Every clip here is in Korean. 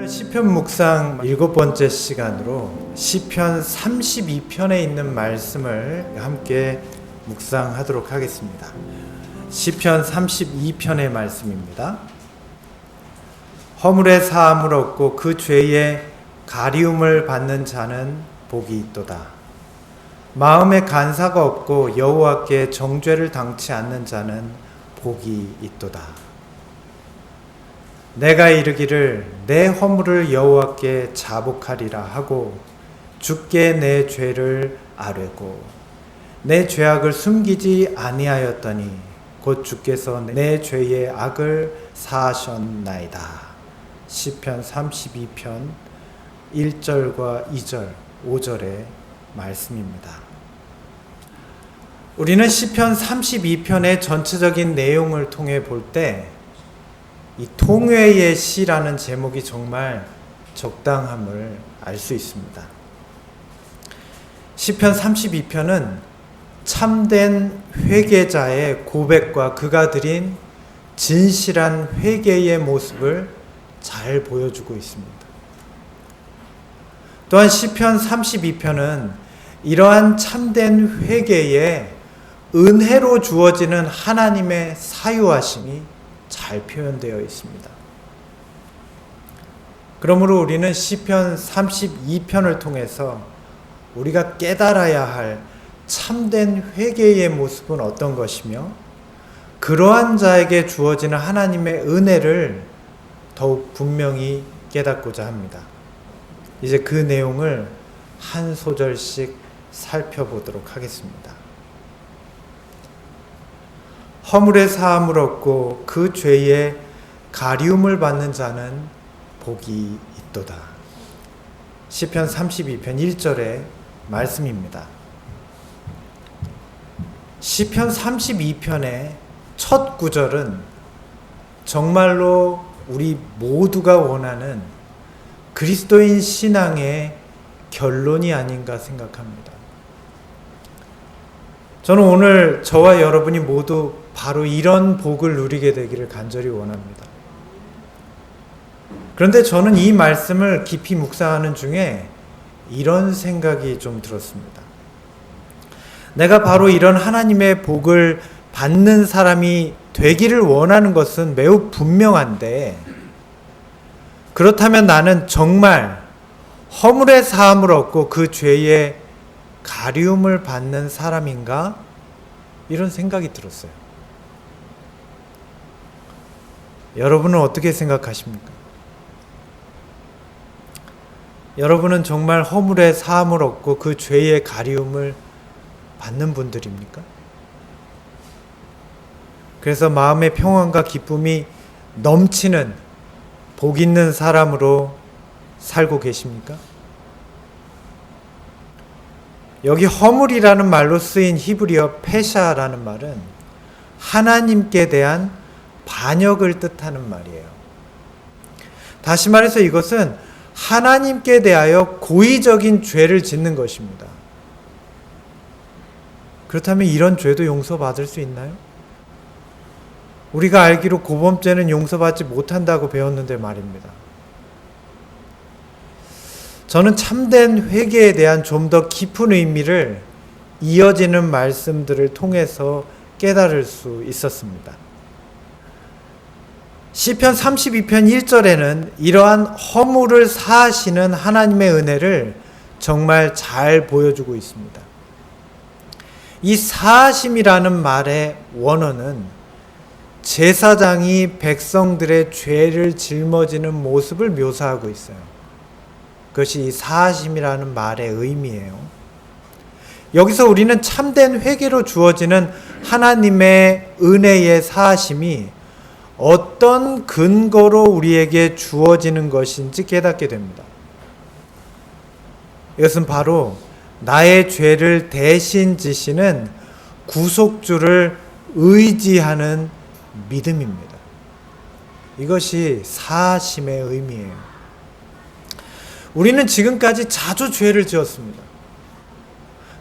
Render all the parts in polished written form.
시편 묵상 7번째 시간으로 시편 32편에 있는 말씀을 함께 묵상하도록 하겠습니다. 시편 32편의 말씀입니다. 허물의 사함을 얻고 그 죄의 가리움을 받는 자는 복이 있도다. 마음에 간사가 없고 여호와께 정죄를 당치 않는 자는 복이 있도다. 내가 이르기를 내 허물을 여호와께 자복하리라 하고 주께 내 죄를 아뢰고 내 죄악을 숨기지 아니하였더니 곧 주께서 내 죄의 악을 사하셨나이다. 시편 32편 1절과 2절, 5절의 말씀입니다. 우리는 시편 32편의 전체적인 내용을 통해 볼 때 이 통회의 시라는 제목이 정말 적당함을 알 수 있습니다. 시편 32편은 참된 회개자의 고백과 그가 드린 진실한 회개의 모습을 잘 보여주고 있습니다. 또한 시편 32편은 이러한 참된 회개에 은혜로 주어지는 하나님의 사유하심이 잘 표현되어 있습니다. 그러므로 우리는 시편 32편을 통해서 우리가 깨달아야 할 참된 회개의 모습은 어떤 것이며 그러한 자에게 주어지는 하나님의 은혜를 더욱 분명히 깨닫고자 합니다. 이제 그 내용을 한 소절씩 살펴보도록 하겠습니다. 허물의 사함을 얻고 그 죄의 가리움을 받는 자는 복이 있도다. 시편 32편 1절의 말씀입니다. 시편 32편의 첫 구절은 정말로 우리 모두가 원하는 그리스도인 신앙의 결론이 아닌가 생각합니다. 저는 오늘 저와 여러분이 모두 바로 이런 복을 누리게 되기를 간절히 원합니다. 그런데 저는 이 말씀을 깊이 묵상하는 중에 이런 생각이 좀 들었습니다. 내가 바로 이런 하나님의 복을 받는 사람이 되기를 원하는 것은 매우 분명한데, 그렇다면 나는 정말 허물의 사함을 얻고 그 죄의 가리움을 받는 사람인가? 이런 생각이 들었어요. 여러분은 어떻게 생각하십니까? 여러분은 정말 허물의 사함을 얻고 그 죄의 가리움을 받는 분들입니까? 그래서 마음의 평안과 기쁨이 넘치는 복 있는 사람으로 살고 계십니까? 여기 허물이라는 말로 쓰인 히브리어 페샤라는 말은 하나님께 대한 반역을 뜻하는 말이에요. 다시 말해서 이것은 하나님께 대하여 고의적인 죄를 짓는 것입니다. 그렇다면 이런 죄도 용서받을 수 있나요? 우리가 알기로 고범죄는 용서받지 못한다고 배웠는데 말입니다. 저는 참된 회개에 대한 좀 더 깊은 의미를 이어지는 말씀들을 통해서 깨달을 수 있었습니다. 시편 32편 1절에는 이러한 허물을 사하시는 하나님의 은혜를 정말 잘 보여주고 있습니다. 이 사하심이라는 말의 원어는 제사장이 백성들의 죄를 짊어지는 모습을 묘사하고 있어요. 그것이 이 사하심이라는 말의 의미예요. 여기서 우리는 참된 회개로 주어지는 하나님의 은혜의 사하심이 어떤 근거로 우리에게 주어지는 것인지 깨닫게 됩니다. 이것은 바로 나의 죄를 대신 지시는 구속주를 의지하는 믿음입니다. 이것이 사하심의 의미예요. 우리는 지금까지 자주 죄를 지었습니다.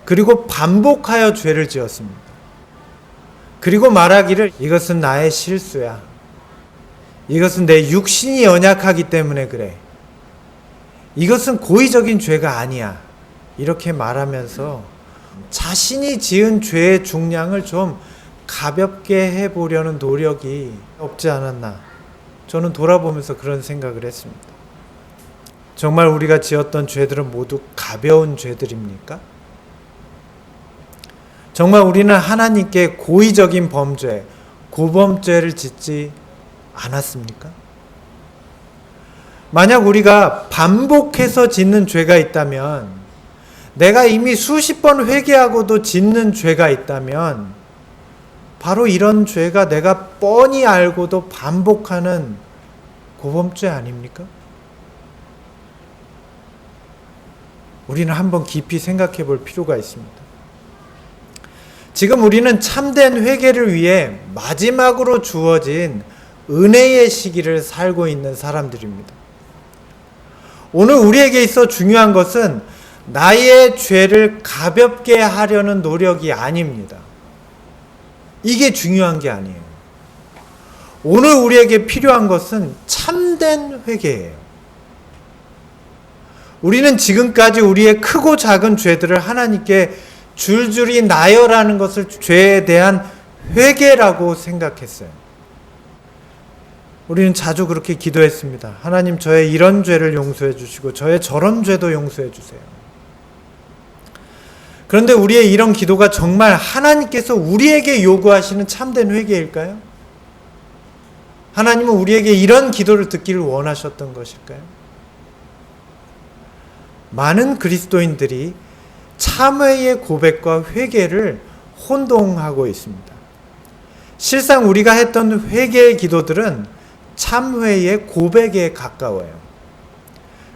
그리고 반복하여 죄를 지었습니다. 그리고 말하기를 이것은 나의 실수야. 이것은 내 육신이 연약하기 때문에 그래. 이것은 고의적인 죄가 아니야. 이렇게 말하면서 자신이 지은 죄의 중량을 좀 가볍게 해보려는 노력이 없지 않았나. 저는 돌아보면서 그런 생각을 했습니다. 정말 우리가 지었던 죄들은 모두 가벼운 죄들입니까? 정말 우리는 하나님께 고의적인 범죄, 고범죄를 짓지 않았습니까? 만약 우리가 반복해서 짓는 죄가 있다면, 내가 이미 수십 번 회개하고도 짓는 죄가 있다면, 바로 이런 죄가 내가 뻔히 알고도 반복하는 고범죄 아닙니까? 우리는 한번 깊이 생각해 볼 필요가 있습니다. 지금 우리는 참된 회개를 위해 마지막으로 주어진 은혜의 시기를 살고 있는 사람들입니다. 오늘 우리에게 있어 중요한 것은 나의 죄를 가볍게 하려는 노력이 아닙니다. 이게 중요한 게 아니에요. 오늘 우리에게 필요한 것은 참된 회개예요. 우리는 지금까지 우리의 크고 작은 죄들을 하나님께 줄줄이 나열하는 것을 죄에 대한 회개라고 생각했어요. 우리는 자주 그렇게 기도했습니다. 하나님, 저의 이런 죄를 용서해 주시고 저의 저런 죄도 용서해 주세요. 그런데 우리의 이런 기도가 정말 하나님께서 우리에게 요구하시는 참된 회개일까요? 하나님은 우리에게 이런 기도를 듣기를 원하셨던 것일까요? 많은 그리스도인들이 참회의 고백과 회개를 혼동하고 있습니다. 실상 우리가 했던 회개의 기도들은 참회의 고백에 가까워요.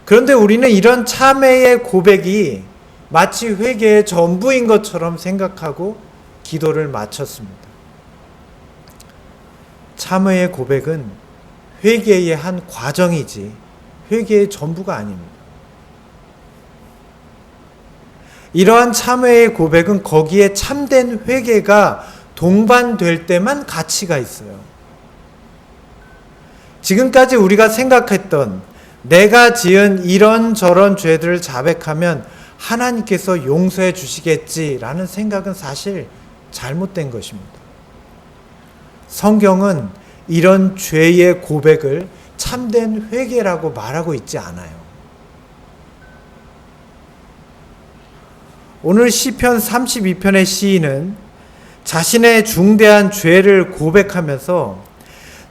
그런데 우리는 이런 참회의 고백이 마치 회개의 전부인 것처럼 생각하고 기도를 마쳤습니다. 참회의 고백은 회개의 한 과정이지 회개의 전부가 아닙니다. 이러한 참회의 고백은 거기에 참된 회개가 동반될 때만 가치가 있어요. 지금까지 우리가 생각했던 내가 지은 이런저런 죄들을 자백하면 하나님께서 용서해 주시겠지라는 생각은 사실 잘못된 것입니다. 성경은 이런 죄의 고백을 참된 회개라고 말하고 있지 않아요. 오늘 시편 32편의 시인은 자신의 중대한 죄를 고백하면서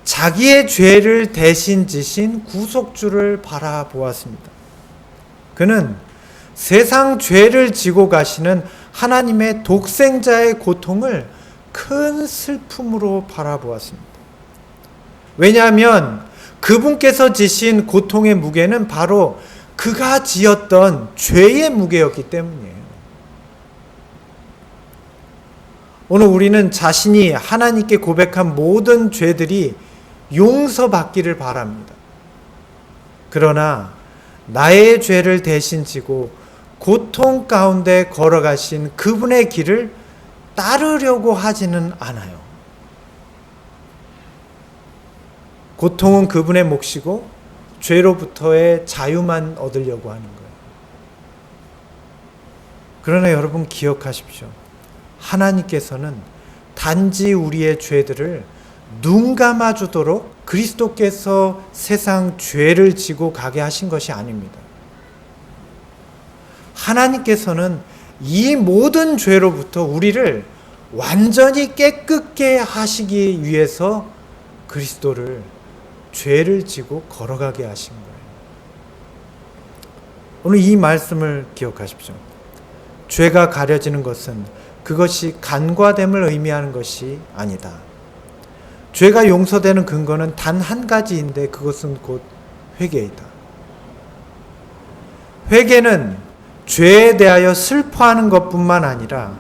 자기의 죄를 대신 지신 구속주를 바라보았습니다. 그는 세상 죄를 지고 가시는 하나님의 독생자의 고통을 큰 슬픔으로 바라보았습니다. 왜냐하면 그분께서 지신 고통의 무게는 바로 그가 지었던 죄의 무게였기 때문이에요. 오늘 우리는 자신이 하나님께 고백한 모든 죄들이 용서받기를 바랍니다. 그러나 나의 죄를 대신 지고 고통 가운데 걸어가신 그분의 길을 따르려고 하지는 않아요. 고통은 그분의 몫이고 죄로부터의 자유만 얻으려고 하는 거예요. 그러나 여러분 기억하십시오. 하나님께서는 단지 우리의 죄들을 눈 감아주도록 그리스도께서 세상 죄를 지고 가게 하신 것이 아닙니다. 하나님께서는 이 모든 죄로부터 우리를 완전히 깨끗게 하시기 위해서 그리스도를 죄를 지고 걸어가게 하신 거예요. 오늘 이 말씀을 기억하십시오. 죄가 가려지는 것은 그것이 간과됨을 의미하는 것이 아니다. 죄가 용서되는 근거는 단 한 가지인데 그것은 곧 회개이다. 회개는 죄에 대하여 슬퍼하는 것뿐만 아니라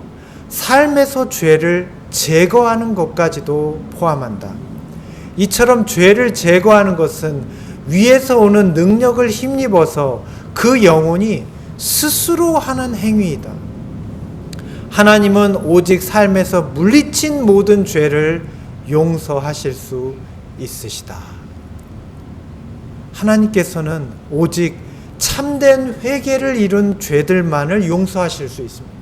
삶에서 죄를 제거하는 것까지도 포함한다. 이처럼 죄를 제거하는 것은 위에서 오는 능력을 힘입어서 그 영혼이 스스로 하는 행위이다. 하나님은 오직 삶에서 물리친 모든 죄를 용서하실 수 있으시다. 하나님께서는 오직 참된 회개를 이룬 죄들만을 용서하실 수 있습니다.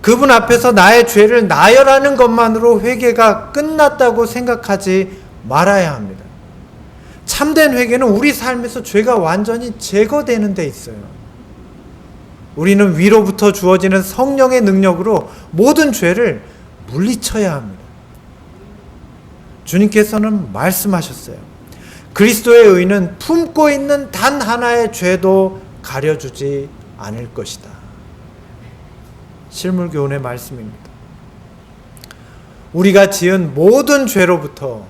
그분 앞에서 나의 죄를 나열하는 것만으로 회개가 끝났다고 생각하지 말아야 합니다. 참된 회개는 우리 삶에서 죄가 완전히 제거되는 데 있어요. 우리는 위로부터 주어지는 성령의 능력으로 모든 죄를 물리쳐야 합니다. 주님께서는 말씀하셨어요. 그리스도의 의는 품고 있는 단 하나의 죄도 가려주지 않을 것이다. 실물교훈의 말씀입니다. 우리가 지은 모든 죄로부터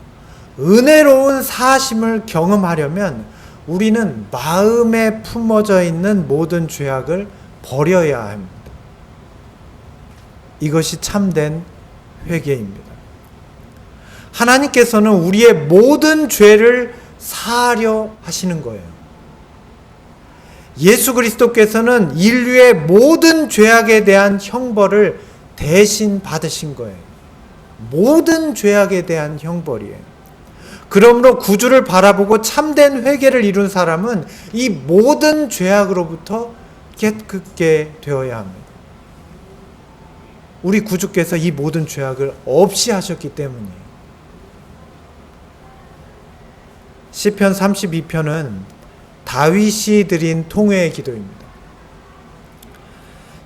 은혜로운 사하심을 경험하려면 우리는 마음에 품어져 있는 모든 죄악을 버려야 합니다. 이것이 참된 회개입니다. 하나님께서는 우리의 모든 죄를 사하려 하시는 거예요. 예수 그리스도께서는 인류의 모든 죄악에 대한 형벌을 대신 받으신 거예요. 모든 죄악에 대한 형벌이에요. 그러므로 구주를 바라보고 참된 회개를 이룬 사람은 이 모든 죄악으로부터 깨끗게 되어야 합니다. 우리 구주께서 이 모든 죄악을 없이 하셨기 때문이에요. 시편 32편은 다윗이 드린 통회의 기도입니다.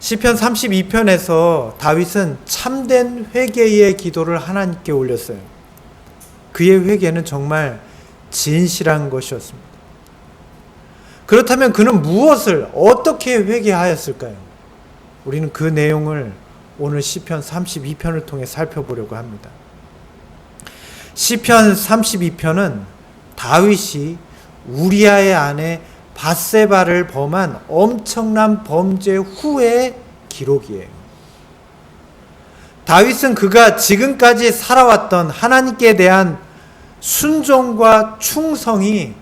시편 32편에서 다윗은 참된 회개의 기도를 하나님께 올렸어요. 그의 회개는 정말 진실한 것이었습니다. 그렇다면 그는 무엇을 어떻게 회개하였을까요? 우리는 그 내용을 오늘 시편 32편을 통해 살펴보려고 합니다. 시편 32편은 다윗이 우리아의 아내 밧세바를 범한 엄청난 범죄 후의 기록이에요. 다윗은 그가 지금까지 살아왔던 하나님께 대한 순종과 충성이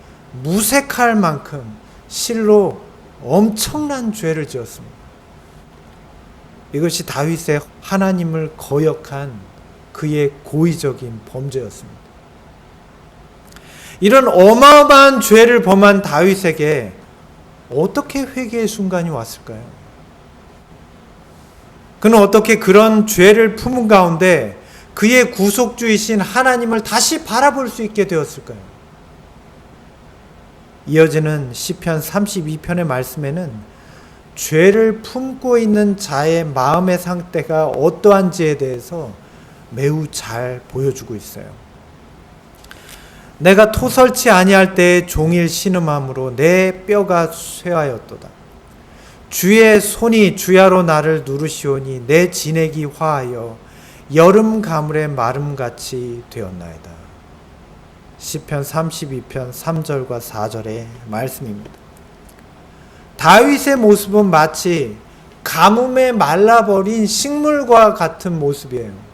무색할 만큼 실로 엄청난 죄를 지었습니다. 이것이 다윗의 하나님을 거역한 그의 고의적인 범죄였습니다. 이런 어마어마한 죄를 범한 다윗에게 어떻게 회개의 순간이 왔을까요? 그는 어떻게 그런 죄를 품은 가운데 그의 구속주이신 하나님을 다시 바라볼 수 있게 되었을까요? 이어지는 시편 32편의 말씀에는 죄를 품고 있는 자의 마음의 상태가 어떠한지에 대해서 매우 잘 보여주고 있어요. 내가 토설치 아니할 때에 종일 신음함으로 내 뼈가 쇠하였도다. 주의 손이 주야로 나를 누르시오니 내 진액이 화하여 여름 가물의 마름같이 되었나이다. 시편 32편 3절과 4절의 말씀입니다. 다윗의 모습은 마치 가뭄에 말라버린 식물과 같은 모습이에요.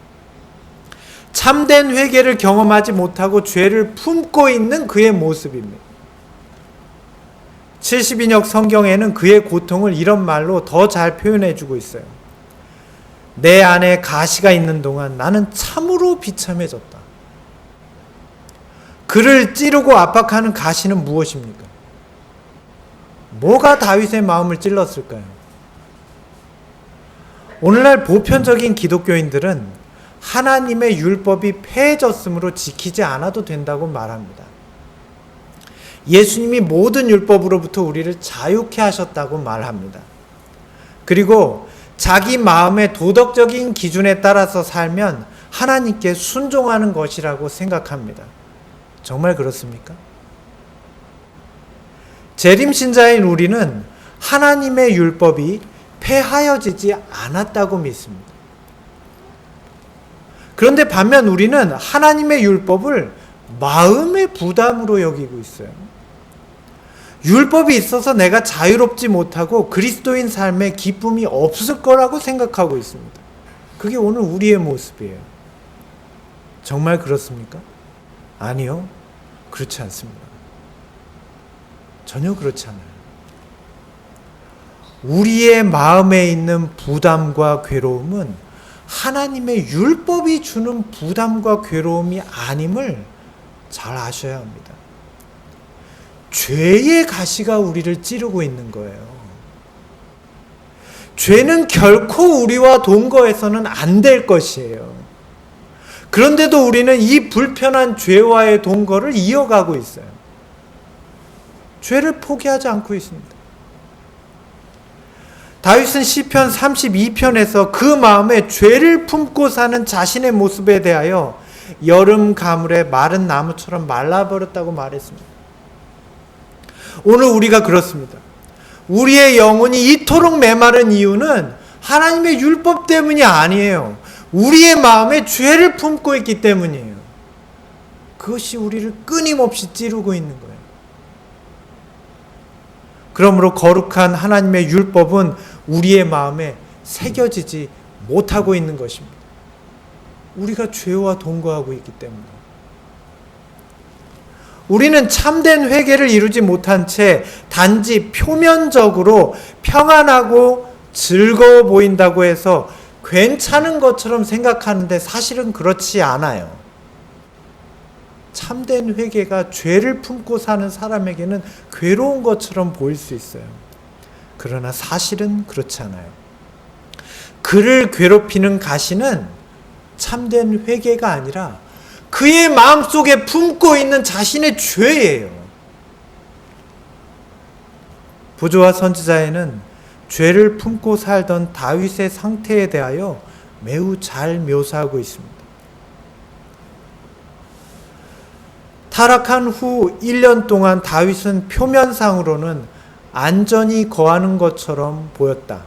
참된 회개를 경험하지 못하고 죄를 품고 있는 그의 모습입니다. 70인역 성경에는 그의 고통을 이런 말로 더 잘 표현해 주고 있어요. 내 안에 가시가 있는 동안 나는 참으로 비참해졌다. 그를 찌르고 압박하는 가시는 무엇입니까? 뭐가 다윗의 마음을 찔렀을까요? 오늘날 보편적인 기독교인들은 하나님의 율법이 폐해졌으므로 지키지 않아도 된다고 말합니다. 예수님이 모든 율법으로부터 우리를 자유케 하셨다고 말합니다. 그리고 자기 마음의 도덕적인 기준에 따라서 살면 하나님께 순종하는 것이라고 생각합니다. 정말 그렇습니까? 재림신자인 우리는 하나님의 율법이 폐하여지지 않았다고 믿습니다. 그런데 반면 우리는 하나님의 율법을 마음의 부담으로 여기고 있어요. 율법이 있어서 내가 자유롭지 못하고 그리스도인 삶에 기쁨이 없을 거라고 생각하고 있습니다. 그게 오늘 우리의 모습이에요. 정말 그렇습니까? 아니요. 그렇지 않습니다. 전혀 그렇지 않아요. 우리의 마음에 있는 부담과 괴로움은 하나님의 율법이 주는 부담과 괴로움이 아님을 잘 아셔야 합니다. 죄의 가시가 우리를 찌르고 있는 거예요. 죄는 결코 우리와 동거해서는 안 될 것이에요. 그런데도 우리는 이 불편한 죄와의 동거를 이어가고 있어요. 죄를 포기하지 않고 있습니다. 다윗은 시편 32편에서 그 마음에 죄를 품고 사는 자신의 모습에 대하여 여름 가물에 마른 나무처럼 말라버렸다고 말했습니다. 오늘 우리가 그렇습니다. 우리의 영혼이 이토록 메마른 이유는 하나님의 율법 때문이 아니에요. 우리의 마음에 죄를 품고 있기 때문이에요. 그것이 우리를 끊임없이 찌르고 있는 거예요. 그러므로 거룩한 하나님의 율법은 우리의 마음에 새겨지지 못하고 있는 것입니다. 우리가 죄와 동거하고 있기 때문에. 우리는 참된 회개를 이루지 못한 채 단지 표면적으로 평안하고 즐거워 보인다고 해서 괜찮은 것처럼 생각하는데 사실은 그렇지 않아요. 참된 회개가 죄를 품고 사는 사람에게는 괴로운 것처럼 보일 수 있어요. 그러나 사실은 그렇지 않아요. 그를 괴롭히는 가시는 참된 회개가 아니라 그의 마음속에 품고 있는 자신의 죄예요. 부조와 선지자에는 죄를 품고 살던 다윗의 상태에 대하여 매우 잘 묘사하고 있습니다. 타락한 후 1년 동안 다윗은 표면상으로는 안전히 거하는 것처럼 보였다.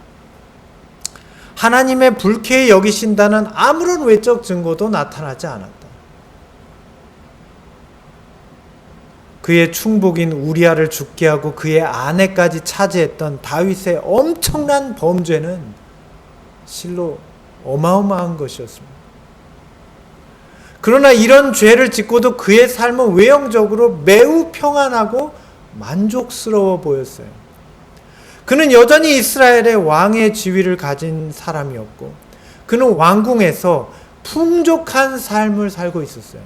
하나님의 불쾌히 여기신다는 아무런 외적 증거도 나타나지 않았다. 그의 충복인 우리아를 죽게 하고 그의 아내까지 차지했던 다윗의 엄청난 범죄는 실로 어마어마한 것이었습니다. 그러나 이런 죄를 짓고도 그의 삶은 외형적으로 매우 평안하고 만족스러워 보였어요. 그는 여전히 이스라엘의 왕의 지위를 가진 사람이었고 그는 왕궁에서 풍족한 삶을 살고 있었어요.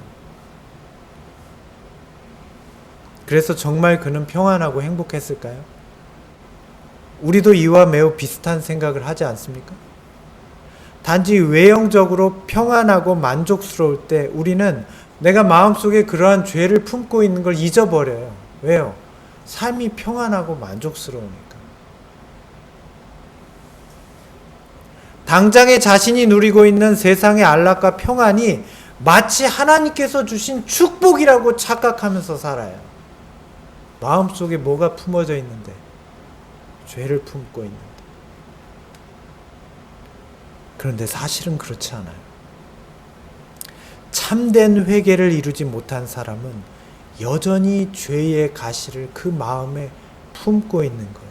그래서 정말 그는 평안하고 행복했을까요? 우리도 이와 매우 비슷한 생각을 하지 않습니까? 단지 외형적으로 평안하고 만족스러울 때 우리는 내가 마음속에 그러한 죄를 품고 있는 걸 잊어버려요. 왜요? 삶이 평안하고 만족스러우니까. 당장에 자신이 누리고 있는 세상의 안락과 평안이 마치 하나님께서 주신 축복이라고 착각하면서 살아요. 마음속에 뭐가 품어져 있는데? 죄를 품고 있는데. 그런데 사실은 그렇지 않아요. 참된 회개를 이루지 못한 사람은 여전히 죄의 가시를 그 마음에 품고 있는 거예요.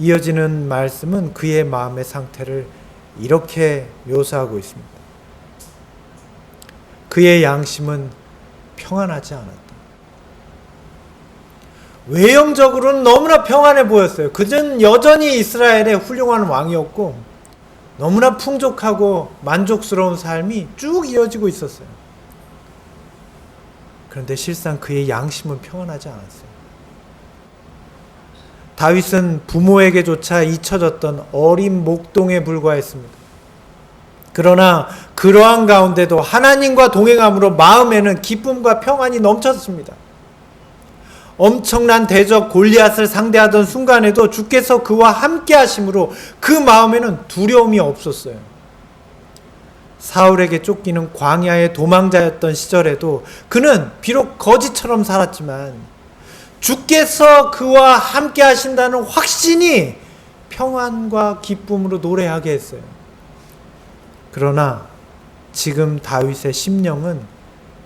이어지는 말씀은 그의 마음의 상태를 이렇게 묘사하고 있습니다. 그의 양심은 평안하지 않았다. 외형적으로는 너무나 평안해 보였어요. 그는 여전히 이스라엘의 훌륭한 왕이었고 너무나 풍족하고 만족스러운 삶이 쭉 이어지고 있었어요. 그런데 실상 그의 양심은 평안하지 않았어요. 다윗은 부모에게조차 잊혀졌던 어린 목동에 불과했습니다. 그러나 그러한 가운데도 하나님과 동행함으로 마음에는 기쁨과 평안이 넘쳤습니다. 엄청난 대적 골리앗을 상대하던 순간에도 주께서 그와 함께 하심으로 그 마음에는 두려움이 없었어요. 사울에게 쫓기는 광야의 도망자였던 시절에도 그는 비록 거지처럼 살았지만 주께서 그와 함께 하신다는 확신이 평안과 기쁨으로 노래하게 했어요. 그러나 지금 다윗의 심령은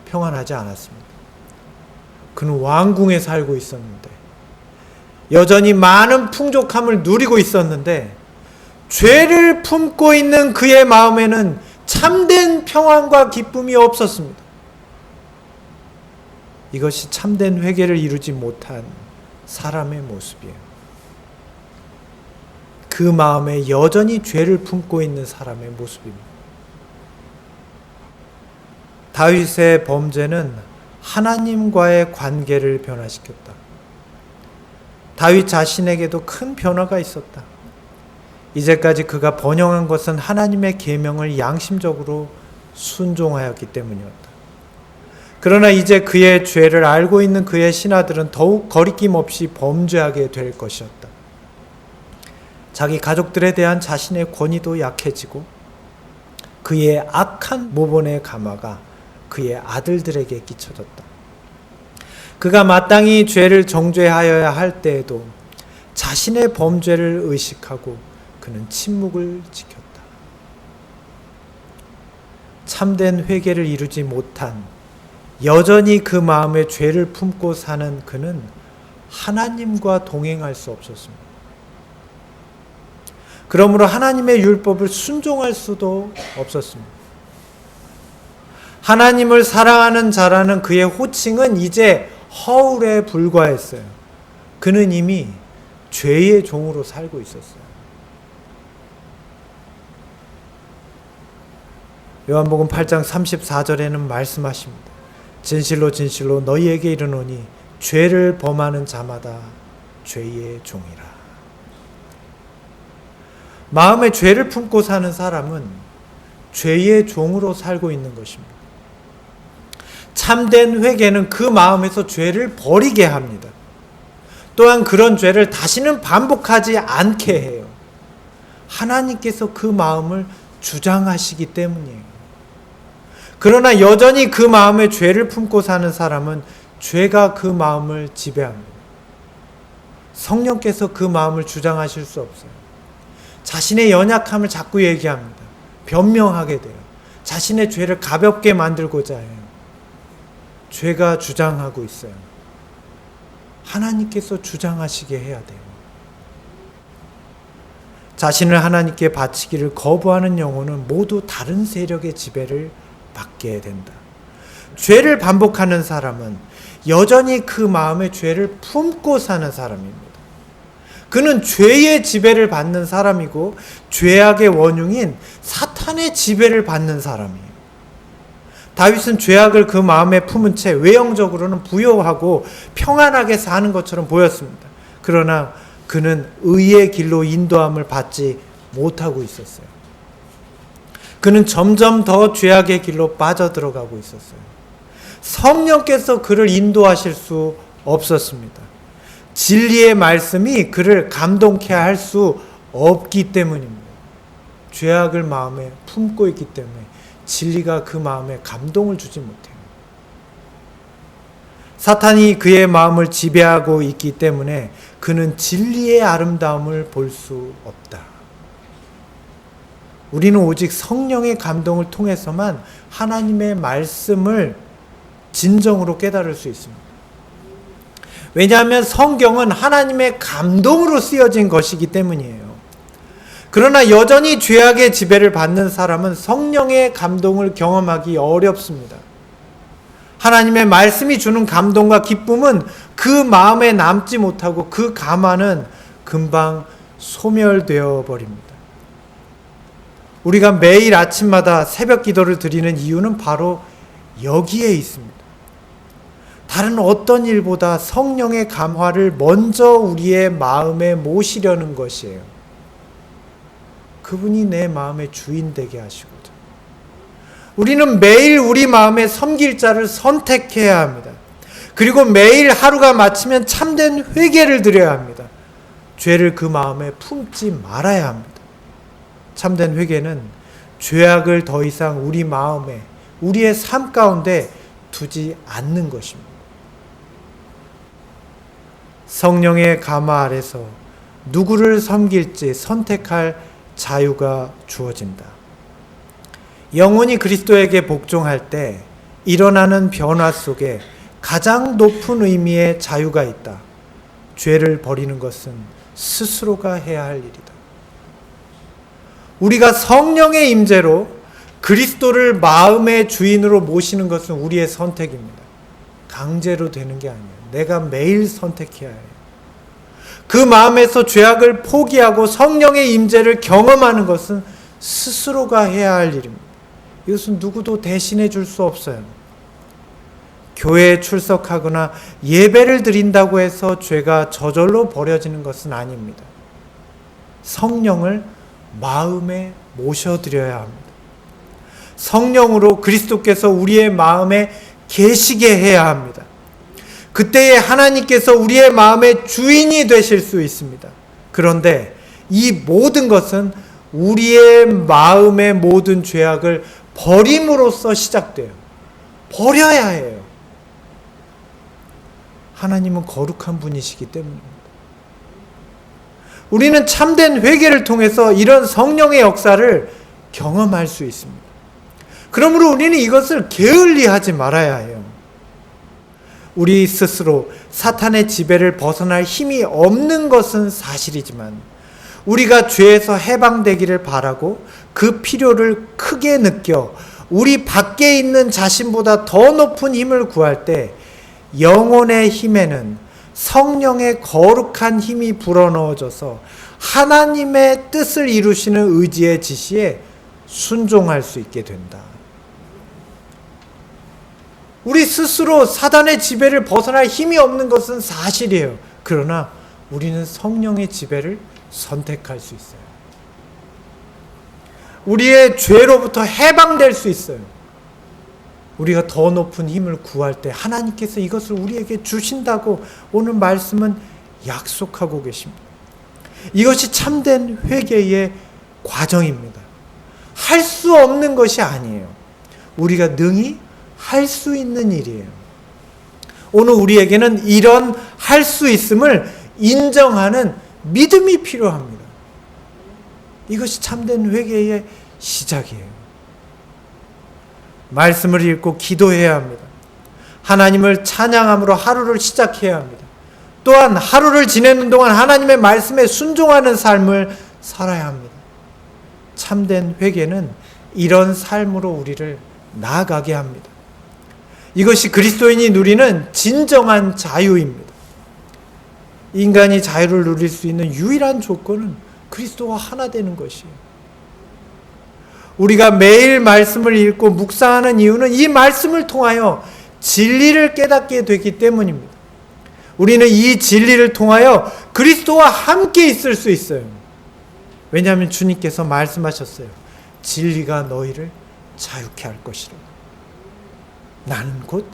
평안하지 않았습니다. 그는 왕궁에 살고 있었는데 여전히 많은 풍족함을 누리고 있었는데 죄를 품고 있는 그의 마음에는 참된 평안과 기쁨이 없었습니다. 이것이 참된 회개를 이루지 못한 사람의 모습이에요. 그 마음에 여전히 죄를 품고 있는 사람의 모습입니다. 다윗의 범죄는 하나님과의 관계를 변화시켰다. 다윗 자신에게도 큰 변화가 있었다. 이제까지 그가 번영한 것은 하나님의 계명을 양심적으로 순종하였기 때문이었다. 그러나 이제 그의 죄를 알고 있는 그의 신하들은 더욱 거리낌 없이 범죄하게 될 것이었다. 자기 가족들에 대한 자신의 권위도 약해지고 그의 악한 모본의 가마가 그의 아들들에게 끼쳐졌다. 그가 마땅히 죄를 정죄하여야 할 때에도 자신의 범죄를 의식하고 그는 침묵을 지켰다. 참된 회개를 이루지 못한, 여전히 그 마음에 죄를 품고 사는 그는 하나님과 동행할 수 없었습니다. 그러므로 하나님의 율법을 순종할 수도 없었습니다. 하나님을 사랑하는 자라는 그의 호칭은 이제 허울에 불과했어요. 그는 이미 죄의 종으로 살고 있었어요. 요한복음 8장 34절에는 말씀하십니다. 진실로 진실로 너희에게 이르노니 죄를 범하는 자마다 죄의 종이라. 마음에 죄를 품고 사는 사람은 죄의 종으로 살고 있는 것입니다. 참된 회개는 그 마음에서 죄를 버리게 합니다. 또한 그런 죄를 다시는 반복하지 않게 해요. 하나님께서 그 마음을 주장하시기 때문이에요. 그러나 여전히 그 마음에 죄를 품고 사는 사람은 죄가 그 마음을 지배합니다. 성령께서 그 마음을 주장하실 수 없어요. 자신의 연약함을 자꾸 얘기합니다. 변명하게 돼요. 자신의 죄를 가볍게 만들고자 해요. 죄가 주장하고 있어요. 하나님께서 주장하시게 해야 돼요. 자신을 하나님께 바치기를 거부하는 영혼은 모두 다른 세력의 지배를 받게 된다. 죄를 반복하는 사람은 여전히 그 마음에 죄를 품고 사는 사람입니다. 그는 죄의 지배를 받는 사람이고 죄악의 원흉인 사탄의 지배를 받는 사람이에요. 다윗은 죄악을 그 마음에 품은 채 외형적으로는 부요하고 평안하게 사는 것처럼 보였습니다. 그러나 그는 의의 길로 인도함을 받지 못하고 있었어요. 그는 점점 더 죄악의 길로 빠져들어가고 있었어요. 성령께서 그를 인도하실 수 없었습니다. 진리의 말씀이 그를 감동케 할 수 없기 때문입니다. 죄악을 마음에 품고 있기 때문에 진리가 그 마음에 감동을 주지 못해요. 사탄이 그의 마음을 지배하고 있기 때문에 그는 진리의 아름다움을 볼 수 없다. 우리는 오직 성령의 감동을 통해서만 하나님의 말씀을 진정으로 깨달을 수 있습니다. 왜냐하면 성경은 하나님의 감동으로 쓰여진 것이기 때문이에요. 그러나 여전히 죄악의 지배를 받는 사람은 성령의 감동을 경험하기 어렵습니다. 하나님의 말씀이 주는 감동과 기쁨은 그 마음에 남지 못하고 그 감화는 금방 소멸되어 버립니다. 우리가 매일 아침마다 새벽 기도를 드리는 이유는 바로 여기에 있습니다. 다른 어떤 일보다 성령의 감화를 먼저 우리의 마음에 모시려는 것이에요. 그분이 내 마음의 주인 되게 하시고자. 우리는 매일 우리 마음에 섬길 자를 선택해야 합니다. 그리고 매일 하루가 마치면 참된 회개를 드려야 합니다. 죄를 그 마음에 품지 말아야 합니다. 참된 회개는 죄악을 더 이상 우리 마음에, 우리의 삶 가운데 두지 않는 것입니다. 성령의 감화 아래서 누구를 섬길지 선택할 자유가 주어진다. 영혼이 그리스도에게 복종할 때 일어나는 변화 속에 가장 높은 의미의 자유가 있다. 죄를 버리는 것은 스스로가 해야 할 일이다. 우리가 성령의 임재로 그리스도를 마음의 주인으로 모시는 것은 우리의 선택입니다. 강제로 되는 게 아니에요. 내가 매일 선택해야 해요. 그 마음에서 죄악을 포기하고 성령의 임재를 경험하는 것은 스스로가 해야 할 일입니다. 이것은 누구도 대신해 줄 수 없어요. 교회에 출석하거나 예배를 드린다고 해서 죄가 저절로 버려지는 것은 아닙니다. 성령을 마음에 모셔드려야 합니다. 성령으로 그리스도께서 우리의 마음에 계시게 해야 합니다. 그때에 하나님께서 우리의 마음의 주인이 되실 수 있습니다. 그런데 이 모든 것은 우리의 마음의 모든 죄악을 버림으로써 시작돼요. 버려야 해요. 하나님은 거룩한 분이시기 때문입니다. 우리는 참된 회개를 통해서 이런 성령의 역사를 경험할 수 있습니다. 그러므로 우리는 이것을 게을리하지 말아야 해요. 우리 스스로 사탄의 지배를 벗어날 힘이 없는 것은 사실이지만 우리가 죄에서 해방되기를 바라고 그 필요를 크게 느껴 우리 밖에 있는 자신보다 더 높은 힘을 구할 때 영혼의 힘에는 성령의 거룩한 힘이 불어넣어져서 하나님의 뜻을 이루시는 의지의 지시에 순종할 수 있게 된다. 우리 스스로 사단의 지배를 벗어날 힘이 없는 것은 사실이에요. 그러나 우리는 성령의 지배를 선택할 수 있어요. 우리의 죄로부터 해방될 수 있어요. 우리가 더 높은 힘을 구할 때 하나님께서 이것을 우리에게 주신다고 오늘 말씀은 약속하고 계십니다. 이것이 참된 회개의 과정입니다. 할 수 없는 것이 아니에요. 우리가 능히 할 수 있는 일이에요. 오늘 우리에게는 이런 할 수 있음을 인정하는 믿음이 필요합니다. 이것이 참된 회개의 시작이에요. 말씀을 읽고 기도해야 합니다. 하나님을 찬양함으로 하루를 시작해야 합니다. 또한 하루를 지내는 동안 하나님의 말씀에 순종하는 삶을 살아야 합니다. 참된 회개는 이런 삶으로 우리를 나아가게 합니다. 이것이 그리스도인이 누리는 진정한 자유입니다. 인간이 자유를 누릴 수 있는 유일한 조건은 그리스도와 하나 되는 것이에요. 우리가 매일 말씀을 읽고 묵상하는 이유는 이 말씀을 통하여 진리를 깨닫게 되기 때문입니다. 우리는 이 진리를 통하여 그리스도와 함께 있을 수 있어요. 왜냐하면 주님께서 말씀하셨어요. 진리가 너희를 자유케 할 것이라. 나는 곧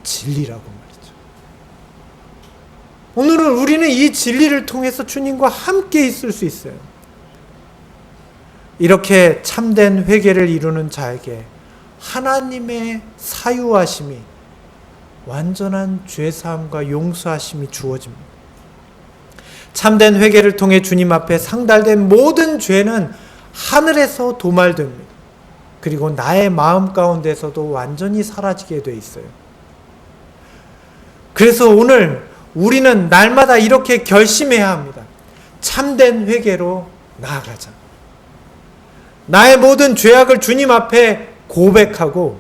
진리라고 말이죠. 오늘은 우리는 이 진리를 통해서 주님과 함께 있을 수 있어요. 이렇게 참된 회개를 이루는 자에게 하나님의 사유하심이, 완전한 죄사함과 용서하심이 주어집니다. 참된 회개를 통해 주님 앞에 상달된 모든 죄는 하늘에서 도말됩니다. 그리고 나의 마음 가운데서도 완전히 사라지게 돼 있어요. 그래서 오늘 우리는 날마다 이렇게 결심해야 합니다. 참된 회개로 나아가자. 나의 모든 죄악을 주님 앞에 고백하고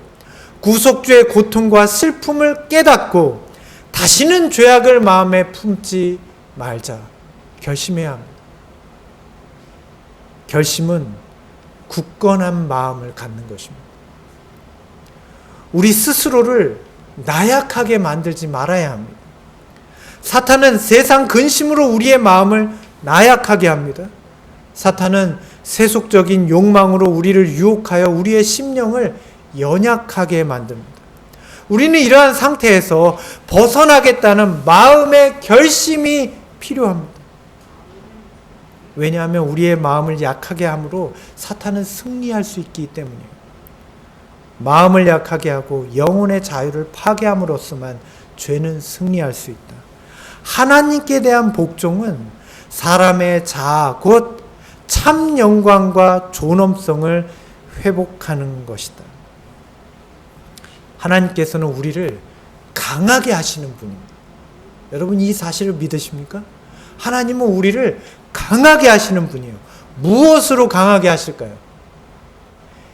구속주의 고통과 슬픔을 깨닫고 다시는 죄악을 마음에 품지 말자. 결심해야 합니다. 결심은 굳건한 마음을 갖는 것입니다. 우리 스스로를 나약하게 만들지 말아야 합니다. 사탄은 세상 근심으로 우리의 마음을 나약하게 합니다. 사탄은 세속적인 욕망으로 우리를 유혹하여 우리의 심령을 연약하게 만듭니다. 우리는 이러한 상태에서 벗어나겠다는 마음의 결심이 필요합니다. 왜냐하면 우리의 마음을 약하게 함으로 사탄은 승리할 수 있기 때문이에요. 마음을 약하게 하고 영혼의 자유를 파괴함으로써만 죄는 승리할 수 있다. 하나님께 대한 복종은 사람의 자아 곧 참 영광과 존엄성을 회복하는 것이다. 하나님께서는 우리를 강하게 하시는 분입니다. 여러분 이 사실을 믿으십니까? 하나님은 우리를 강하게 하시는 분이에요. 무엇으로 강하게 하실까요?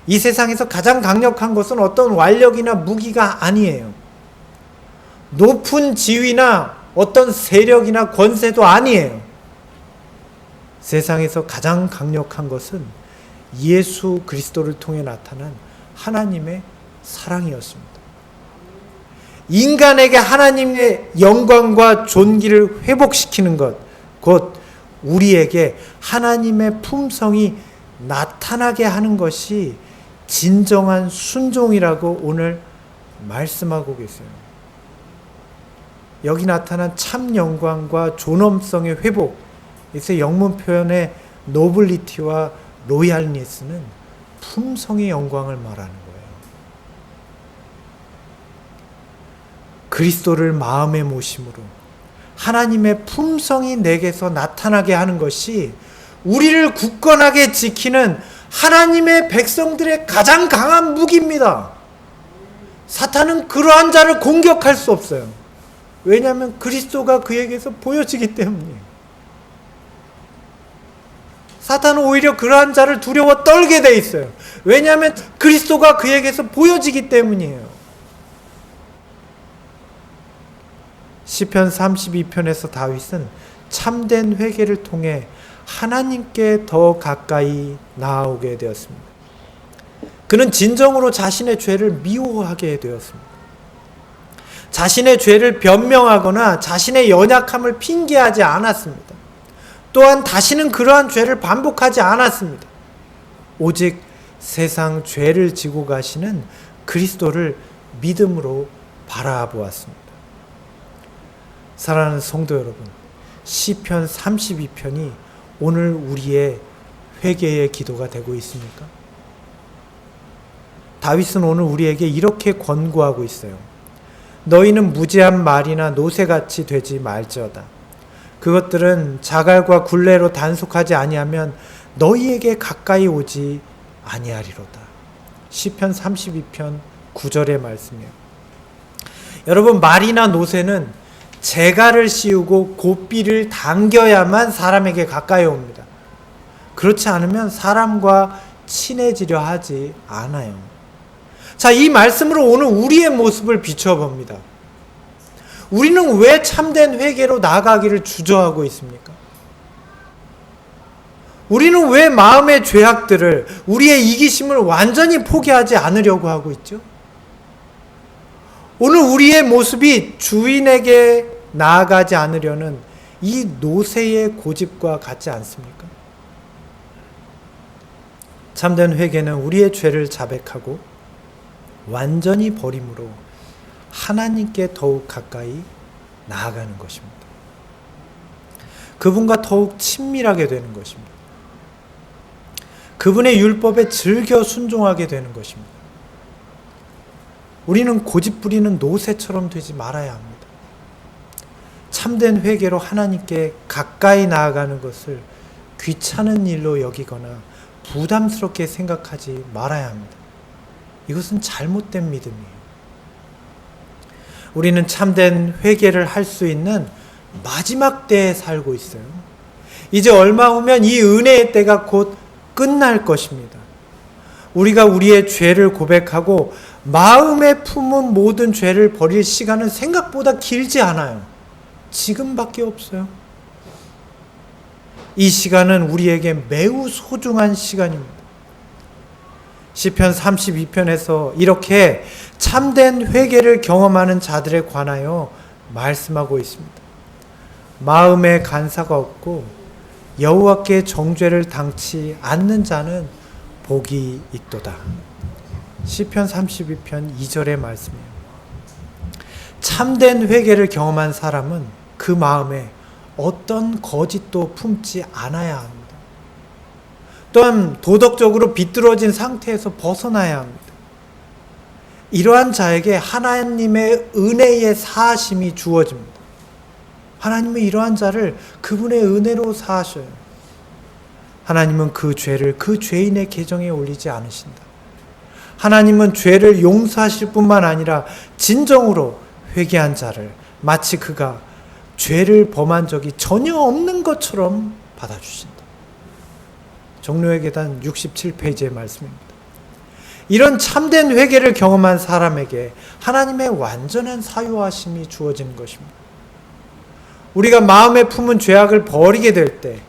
이 세상에서 가장 강력한 것은 어떤 완력이나 무기가 아니에요. 높은 지위나 어떤 세력이나 권세도 아니에요. 세상에서 가장 강력한 것은 예수 그리스도를 통해 나타난 하나님의 사랑이었습니다. 인간에게 하나님의 영광과 존귀를 회복시키는 것, 곧 우리에게 하나님의 품성이 나타나게 하는 것이 진정한 순종이라고 오늘 말씀하고 계세요. 여기 나타난 참 영광과 존엄성의 회복, 그래서 영문 표현의 노블리티와 로얄니스는 품성의 영광을 말하는 거예요. 그리스도를 마음에 모심으로 하나님의 품성이 내게서 나타나게 하는 것이 우리를 굳건하게 지키는 하나님의 백성들의 가장 강한 무기입니다. 사탄은 그러한 자를 공격할 수 없어요. 왜냐하면 그리스도가 그에게서 보여지기 때문이에요. 사탄은 오히려 그러한 자를 두려워 떨게 돼 있어요. 왜냐하면 그리스도가 그에게서 보여지기 때문이에요. 시편 32편에서 다윗은 참된 회개를 통해 하나님께 더 가까이 나아오게 되었습니다. 그는 진정으로 자신의 죄를 미워하게 되었습니다. 자신의 죄를 변명하거나 자신의 연약함을 핑계하지 않았습니다. 또한 다시는 그러한 죄를 반복하지 않았습니다. 오직 세상 죄를 지고 가시는 그리스도를 믿음으로 바라보았습니다. 사랑하는 성도 여러분, 시편 32편이 오늘 우리의 회개의 기도가 되고 있습니까? 다윗은 오늘 우리에게 이렇게 권고하고 있어요. 너희는 무지한 말이나 노새같이 되지 말지어다. 그것들은 자갈과 굴레로 단속하지 아니하면 너희에게 가까이 오지 아니하리로다. 시편 32편 9절의 말씀이에요. 여러분, 말이나 노새는 재갈을 씌우고 고삐를 당겨야만 사람에게 가까이 옵니다. 그렇지 않으면 사람과 친해지려 하지 않아요. 자, 이 말씀으로 오늘 우리의 모습을 비춰봅니다. 우리는 왜 참된 회개로 나아가기를 주저하고 있습니까? 우리는 왜 마음의 죄악들을, 우리의 이기심을 완전히 포기하지 않으려고 하고 있죠? 오늘 우리의 모습이 주인에게 나아가지 않으려는 이 노새의 고집과 같지 않습니까? 참된 회개는 우리의 죄를 자백하고 완전히 버림으로 하나님께 더욱 가까이 나아가는 것입니다. 그분과 더욱 친밀하게 되는 것입니다. 그분의 율법에 즐겨 순종하게 되는 것입니다. 우리는 고집부리는 노새처럼 되지 말아야 합니다. 참된 회개로 하나님께 가까이 나아가는 것을 귀찮은 일로 여기거나 부담스럽게 생각하지 말아야 합니다. 이것은 잘못된 믿음이에요. 우리는 참된 회개를 할 수 있는 마지막 때에 살고 있어요. 이제 얼마 후면 이 은혜의 때가 곧 끝날 것입니다. 우리가 우리의 죄를 고백하고 마음에 품은 모든 죄를 버릴 시간은 생각보다 길지 않아요. 지금밖에 없어요. 이 시간은 우리에게 매우 소중한 시간입니다. 시편 32편에서 이렇게 참된 회개를 경험하는 자들에 관하여 말씀하고 있습니다. 마음에 간사가 없고 여호와께 정죄를 당치 않는 자는 복이 있도다. 시편 32편 2절의 말씀이에요. 참된 회개를 경험한 사람은 그 마음에 어떤 거짓도 품지 않아야 합니다. 또한 도덕적으로 비뚤어진 상태에서 벗어나야 합니다. 이러한 자에게 하나님의 은혜의 사하심이 주어집니다. 하나님은 이러한 자를 그분의 은혜로 사하셔요. 하나님은 그 죄를 그 죄인의 계정에 올리지 않으신다. 하나님은 죄를 용서하실 뿐만 아니라 진정으로 회개한 자를 마치 그가 죄를 범한 적이 전혀 없는 것처럼 받아주신다. 종료의 계단 67페이지의 말씀입니다. 이런 참된 회개를 경험한 사람에게 하나님의 완전한 사유하심이 주어지는 것입니다. 우리가 마음에 품은 죄악을 버리게 될 때,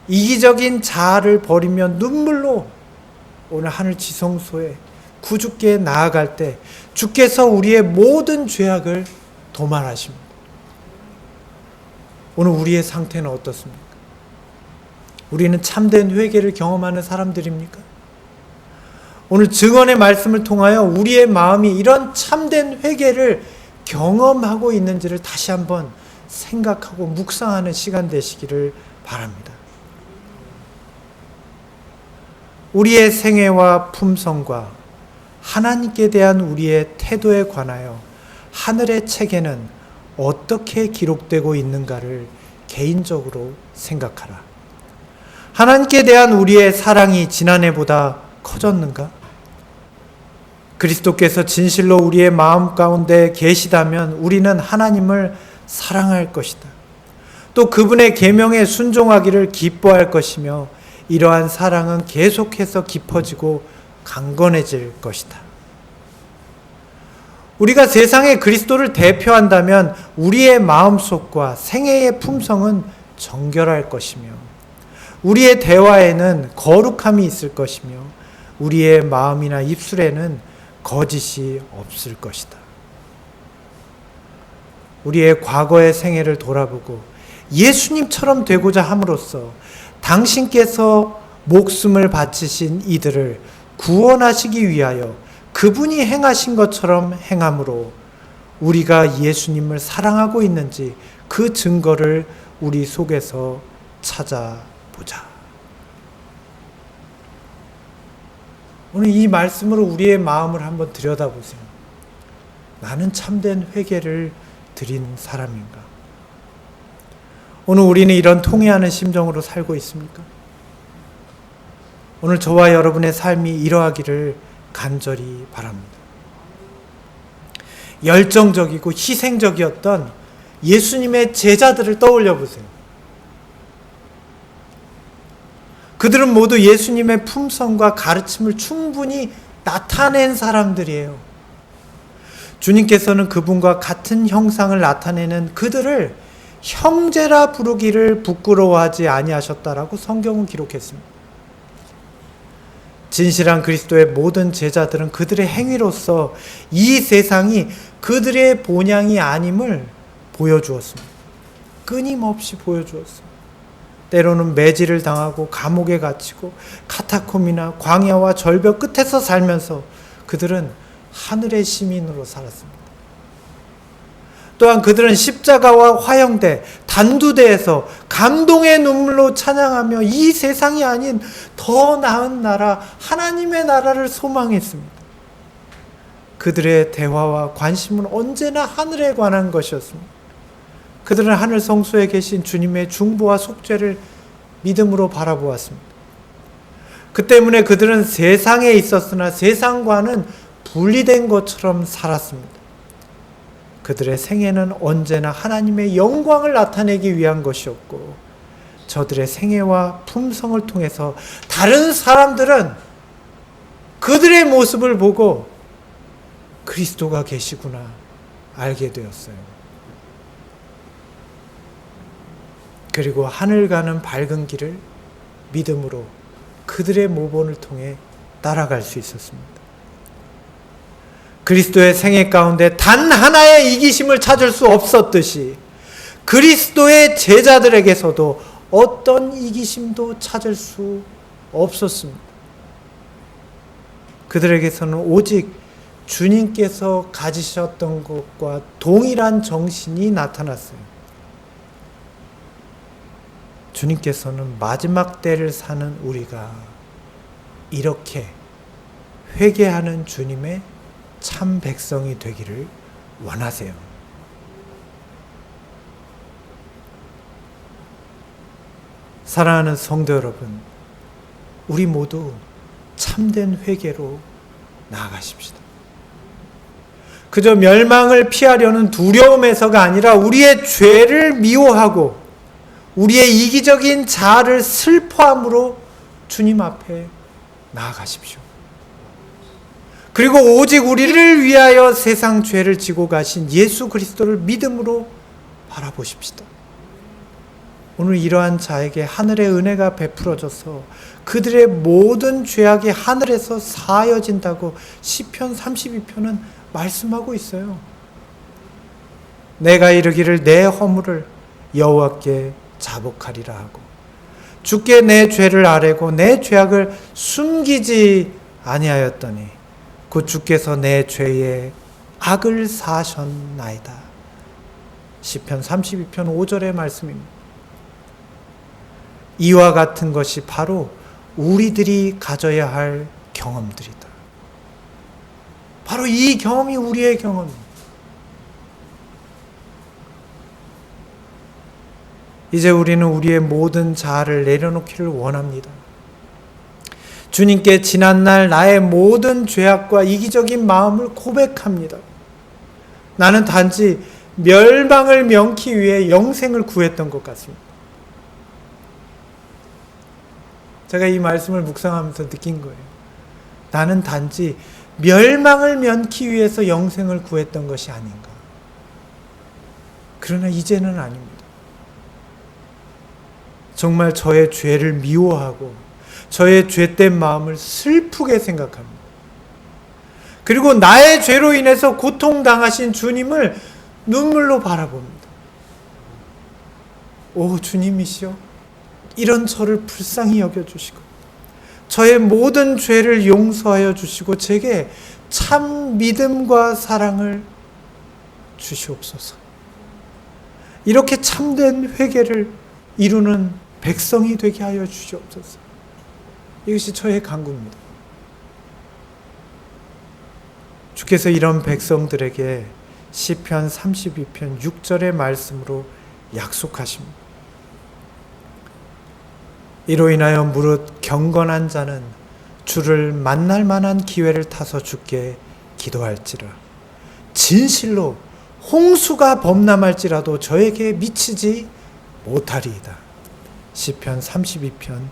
이기적인 자아를 버리며 눈물로 오늘 하늘 지성소에 구주께 나아갈 때 주께서 우리의 모든 죄악을 도말하십니다. 오늘 우리의 상태는 어떻습니까? 우리는 참된 회개를 경험하는 사람들입니까? 오늘 증언의 말씀을 통하여 우리의 마음이 이런 참된 회개를 경험하고 있는지를 다시 한번 생각하고 묵상하는 시간 되시기를 바랍니다. 우리의 생애와 품성과 하나님께 대한 우리의 태도에 관하여 하늘의 책에는 어떻게 기록되고 있는가를 개인적으로 생각하라. 하나님께 대한 우리의 사랑이 지난해보다 커졌는가? 그리스도께서 진실로 우리의 마음 가운데 계시다면 우리는 하나님을 사랑할 것이다. 또 그분의 계명에 순종하기를 기뻐할 것이며 이러한 사랑은 계속해서 깊어지고 강건해질 것이다. 우리가 세상에 그리스도를 대표한다면 우리의 마음속과 생애의 품성은 정결할 것이며 우리의 대화에는 거룩함이 있을 것이며 우리의 마음이나 입술에는 거짓이 없을 것이다. 우리의 과거의 생애를 돌아보고 예수님처럼 되고자 함으로써 당신께서 목숨을 바치신 이들을 구원하시기 위하여 그분이 행하신 것처럼 행함으로 우리가 예수님을 사랑하고 있는지 그 증거를 우리 속에서 찾아보자. 오늘 이 말씀으로 우리의 마음을 한번 들여다보세요. 나는 참된 회개를 드린 사람인가? 오늘 우리는 이런 통회하는 심정으로 살고 있습니까? 오늘 저와 여러분의 삶이 이러하기를 간절히 바랍니다. 열정적이고 희생적이었던 예수님의 제자들을 떠올려 보세요. 그들은 모두 예수님의 품성과 가르침을 충분히 나타낸 사람들이에요. 주님께서는 그분과 같은 형상을 나타내는 그들을 형제라 부르기를 부끄러워하지 아니하셨다라고 성경은 기록했습니다. 진실한 그리스도의 모든 제자들은 그들의 행위로서 이 세상이 그들의 본향이 아님을 보여주었습니다. 끊임없이 보여주었습니다. 때로는 매질을 당하고 감옥에 갇히고 카타콤이나 광야와 절벽 끝에서 살면서 그들은 하늘의 시민으로 살았습니다. 또한 그들은 십자가와 화형대, 단두대에서 감동의 눈물로 찬양하며 이 세상이 아닌 더 나은 나라, 하나님의 나라를 소망했습니다. 그들의 대화와 관심은 언제나 하늘에 관한 것이었습니다. 그들은 하늘 성소에 계신 주님의 중보와 속죄를 믿음으로 바라보았습니다. 그 때문에 그들은 세상에 있었으나 세상과는 분리된 것처럼 살았습니다. 그들의 생애는 언제나 하나님의 영광을 나타내기 위한 것이었고 저들의 생애와 품성을 통해서 다른 사람들은 그들의 모습을 보고 그리스도가 계시구나 알게 되었어요. 그리고 하늘 가는 밝은 길을 믿음으로 그들의 모본을 통해 따라갈 수 있었습니다. 그리스도의 생애 가운데 단 하나의 이기심을 찾을 수 없었듯이 그리스도의 제자들에게서도 어떤 이기심도 찾을 수 없었습니다. 그들에게서는 오직 주님께서 가지셨던 것과 동일한 정신이 나타났어요. 주님께서는 마지막 때를 사는 우리가 이렇게 회개하는 주님의 참 백성이 되기를 원하세요. 사랑하는 성도 여러분, 우리 모두 참된 회개로 나아가십시다. 그저 멸망을 피하려는 두려움에서가 아니라 우리의 죄를 미워하고 우리의 이기적인 자아를 슬퍼함으로 주님 앞에 나아가십시오. 그리고 오직 우리를 위하여 세상 죄를 지고 가신 예수 그리스도를 믿음으로 바라보십시다. 오늘 이러한 자에게 하늘의 은혜가 베풀어져서 그들의 모든 죄악이 하늘에서 사하여진다고 시편 32편은 말씀하고 있어요. 내가 이르기를 내 허물을 여호와께 자복하리라 하고, 주께 내 죄를 아뢰고 내 죄악을 숨기지 아니하였더니 곧 주께서 내 죄의 악을 사하셨나이다. 시편 32편 5절의 말씀입니다. 이와 같은 것이 바로 우리들이 가져야 할 경험들이다. 바로 이 경험이 우리의 경험입니다. 이제 우리는 우리의 모든 자아를 내려놓기를 원합니다. 주님께 지난날 나의 모든 죄악과 이기적인 마음을 고백합니다. 나는 단지 멸망을 면키 위해 영생을 구했던 것 같습니다. 제가 이 말씀을 묵상하면서 느낀 거예요. 나는 단지 멸망을 면키 위해서 영생을 구했던 것이 아닌가. 그러나 이제는 아닙니다. 정말 저의 죄를 미워하고 저의 죄된 마음을 슬프게 생각합니다. 그리고 나의 죄로 인해서 고통당하신 주님을 눈물로 바라봅니다. 오 주님이시여, 이런 저를 불쌍히 여겨주시고 저의 모든 죄를 용서하여 주시고 제게 참 믿음과 사랑을 주시옵소서. 이렇게 참된 회개를 이루는 백성이 되게 하여 주시옵소서. 이것이 저의 간구입니다. 주께서 이런 백성들에게 시편 32편 6절의 말씀으로 약속하십니다. 이로 인하여 무릇 경건한 자는 주를 만날 만한 기회를 타서 주께 기도할지라. 진실로 홍수가 범람할지라도 저에게 미치지 못하리이다. 시편 32편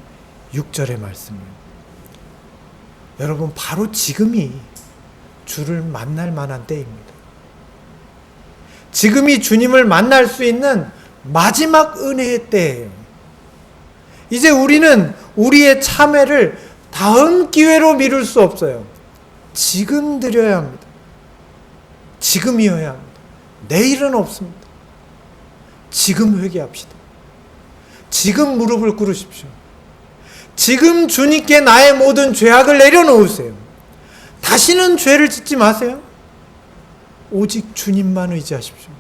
6절의 말씀입니다. 여러분, 바로 지금이 주를 만날 만한 때입니다. 지금이 주님을 만날 수 있는 마지막 은혜의 때예요. 이제 우리는 우리의 참회를 다음 기회로 미룰 수 없어요. 지금 드려야 합니다. 지금이어야 합니다. 내일은 없습니다. 지금 회개합시다. 지금 무릎을 꿇으십시오. 지금 주님께 나의 모든 죄악을 내려놓으세요. 다시는 죄를 짓지 마세요. 오직 주님만 의지하십시오.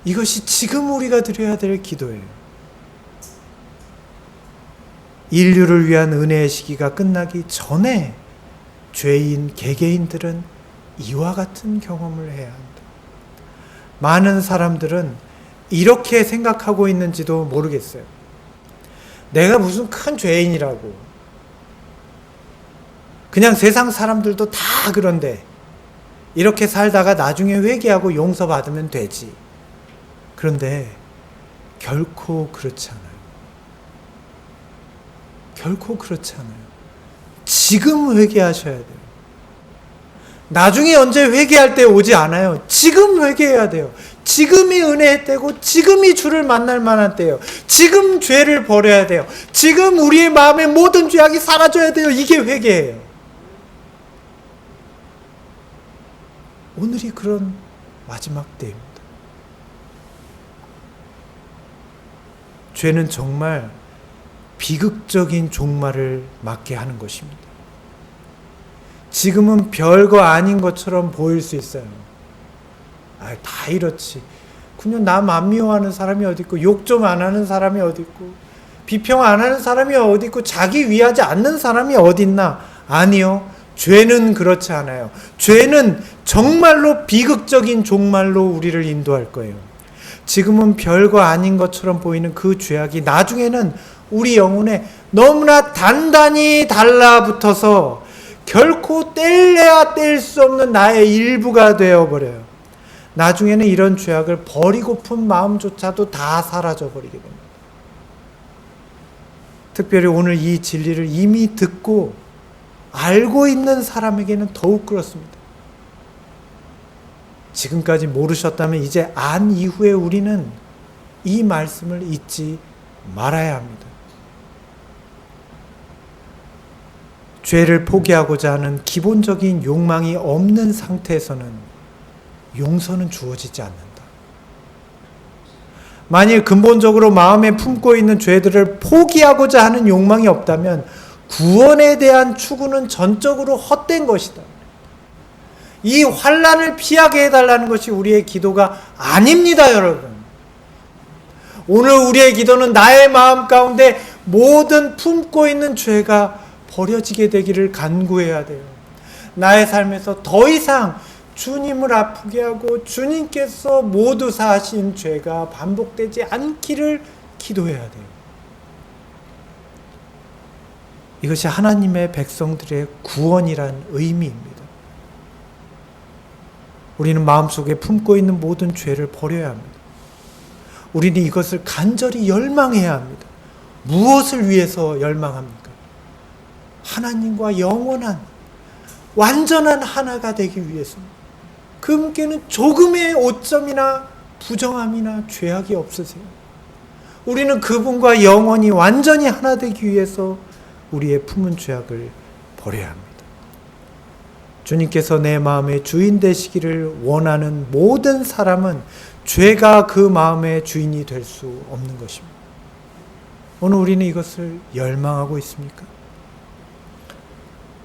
이것이 지금 우리가 드려야 될 기도예요. 인류를 위한 은혜의 시기가 끝나기 전에 죄인 개개인들은 이와 같은 경험을 해야 한다. 많은 사람들은 이렇게 생각하고 있는지도 모르겠어요. 내가 무슨 큰 죄인이라고. 그냥 세상 사람들도 다 그런데 이렇게 살다가 나중에 회개하고 용서받으면 되지. 그런데 결코 그렇지 않아요. 결코 그렇지 않아요. 지금 회개하셔야 돼요. 나중에 언제 회개할 때 오지 않아요. 지금 회개해야 돼요. 지금이 은혜의 때고 지금이 주를 만날 만한 때예요. 지금 죄를 버려야 돼요. 지금 우리의 마음의 모든 죄악이 사라져야 돼요. 이게 회개예요. 오늘이 그런 마지막 때입니다. 죄는 정말 비극적인 종말을 맞게 하는 것입니다. 지금은 별거 아닌 것처럼 보일 수 있어요. 다 이렇지. 그냥 남 안 미워하는 사람이 어디 있고, 욕 좀 안 하는 사람이 어디 있고, 비평 안 하는 사람이 어디 있고, 자기 위하지 않는 사람이 어디 있나? 아니요. 죄는 그렇지 않아요. 죄는 정말로 비극적인 종말로 우리를 인도할 거예요. 지금은 별거 아닌 것처럼 보이는 그 죄악이 나중에는 우리 영혼에 너무나 단단히 달라붙어서 결코 뗄래야 뗄 수 없는 나의 일부가 되어버려요. 나중에는 이런 죄악을 버리고픈 마음조차도 다 사라져버리게 됩니다. 특별히 오늘 이 진리를 이미 듣고 알고 있는 사람에게는 더욱 그렇습니다. 지금까지 모르셨다면 이제 안 이후에 우리는 이 말씀을 잊지 말아야 합니다. 죄를 포기하고자 하는 기본적인 욕망이 없는 상태에서는 용서는 주어지지 않는다. 만일 근본적으로 마음에 품고 있는 죄들을 포기하고자 하는 욕망이 없다면 구원에 대한 추구는 전적으로 헛된 것이다. 이 환난을 피하게 해달라는 것이 우리의 기도가 아닙니다, 여러분. 오늘 우리의 기도는 나의 마음 가운데 모든 품고 있는 죄가 버려지게 되기를 간구해야 돼요. 나의 삶에서 더 이상 주님을 아프게 하고 주님께서 모두 사하신 죄가 반복되지 않기를 기도해야 돼요. 이것이 하나님의 백성들의 구원이란 의미입니다. 우리는 마음속에 품고 있는 모든 죄를 버려야 합니다. 우리는 이것을 간절히 열망해야 합니다. 무엇을 위해서 열망합니까? 하나님과 영원한 완전한 하나가 되기 위해서입니다. 그분께는 조금의 오점이나 부정함이나 죄악이 없으세요. 우리는 그분과 영원히 완전히 하나 되기 위해서 우리의 품은 죄악을 버려야 합니다. 주님께서 내 마음의 주인 되시기를 원하는 모든 사람은 죄가 그 마음의 주인이 될 수 없는 것입니다. 오늘 우리는 이것을 열망하고 있습니까?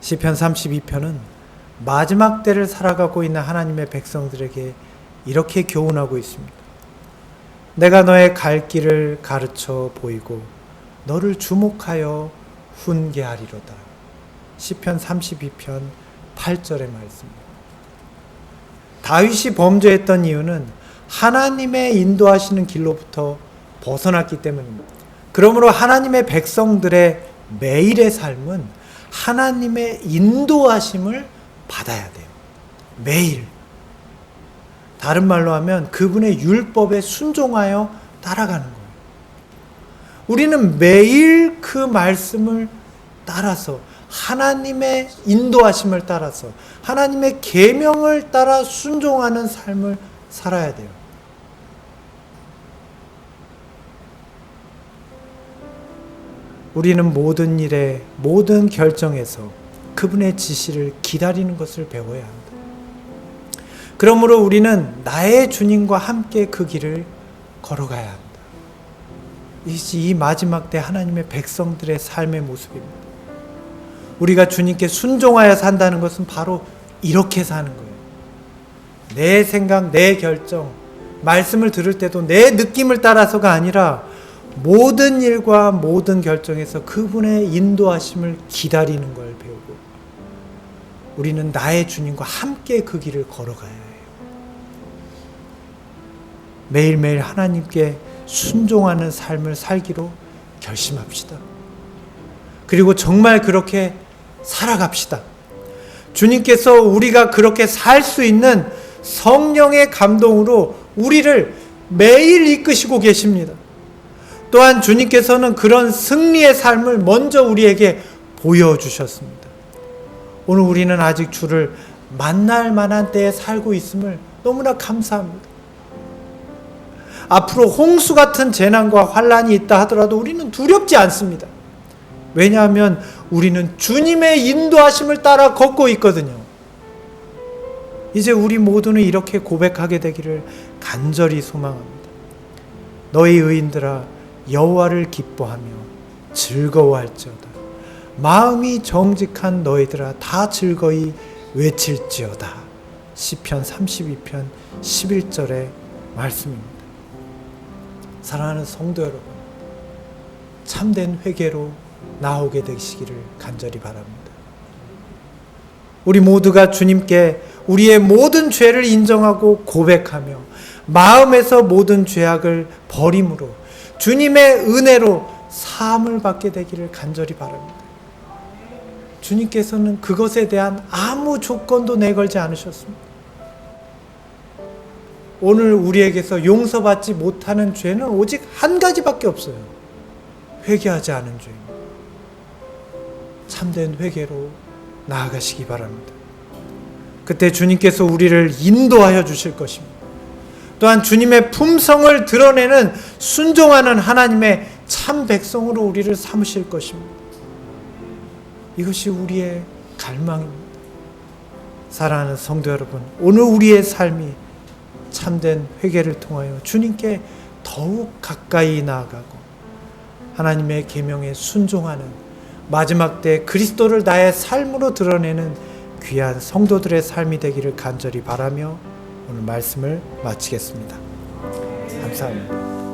시편 32편은 마지막 때를 살아가고 있는 하나님의 백성들에게 이렇게 교훈하고 있습니다. 내가 너의 갈 길을 가르쳐 보이고 너를 주목하여 훈계하리로다. 시편 32편 8절의 말씀입니다. 다윗이 범죄했던 이유는 하나님의 인도하시는 길로부터 벗어났기 때문입니다. 그러므로 하나님의 백성들의 매일의 삶은 하나님의 인도하심을 받아야 돼요. 매일. 다른 말로 하면 그분의 율법에 순종하여 따라가는 거예요. 우리는 매일 그 말씀을 따라서 하나님의 인도하심을 따라서 하나님의 계명을 따라 순종하는 삶을 살아야 돼요. 우리는 모든 일에 모든 결정에서 그분의 지시를 기다리는 것을 배워야 합니다. 그러므로 우리는 나의 주님과 함께 그 길을 걸어가야 합니다. 이 마지막 때 하나님의 백성들의 삶의 모습입니다. 우리가 주님께 순종하여 산다는 것은 바로 이렇게 사는 거예요. 내 생각, 내 결정, 말씀을 들을 때도 내 느낌을 따라서가 아니라 모든 일과 모든 결정에서 그분의 인도하심을 기다리는 걸 배우고 우리는 나의 주님과 함께 그 길을 걸어가야 해요. 매일매일 하나님께 순종하는 삶을 살기로 결심합시다. 그리고 정말 그렇게 살아갑시다. 주님께서 우리가 그렇게 살 수 있는 성령의 감동으로 우리를 매일 이끄시고 계십니다. 또한 주님께서는 그런 승리의 삶을 먼저 우리에게 보여주셨습니다. 오늘 우리는 아직 주를 만날 만한 때에 살고 있음을 너무나 감사합니다. 앞으로 홍수 같은 재난과 환난이 있다 하더라도 우리는 두렵지 않습니다. 왜냐하면 우리는 주님의 인도하심을 따라 걷고 있거든요. 이제 우리 모두는 이렇게 고백하게 되기를 간절히 소망합니다. 너희 의인들아 여호와를 기뻐하며 즐거워할지어다. 마음이 정직한 너희들아 다 즐거이 외칠지어다. 시편 32편 11절의 말씀입니다. 사랑하는 성도 여러분, 참된 회개로 나오게 되시기를 간절히 바랍니다. 우리 모두가 주님께 우리의 모든 죄를 인정하고 고백하며 마음에서 모든 죄악을 버림으로 주님의 은혜로 사함을 받게 되기를 간절히 바랍니다. 주님께서는 그것에 대한 아무 조건도 내걸지 않으셨습니다. 오늘 우리에게서 용서받지 못하는 죄는 오직 한 가지밖에 없어요. 회개하지 않은 죄입니다. 참된 회개로 나아가시기 바랍니다. 그때 주님께서 우리를 인도하여 주실 것입니다. 또한 주님의 품성을 드러내는 순종하는 하나님의 참 백성으로 우리를 삼으실 것입니다. 이것이 우리의 갈망입니다. 사랑하는 성도 여러분, 오늘 우리의 삶이 참된 회개를 통하여 주님께 더욱 가까이 나아가고 하나님의 계명에 순종하는 마지막 때 그리스도를 나의 삶으로 드러내는 귀한 성도들의 삶이 되기를 간절히 바라며 오늘 말씀을 마치겠습니다. 감사합니다.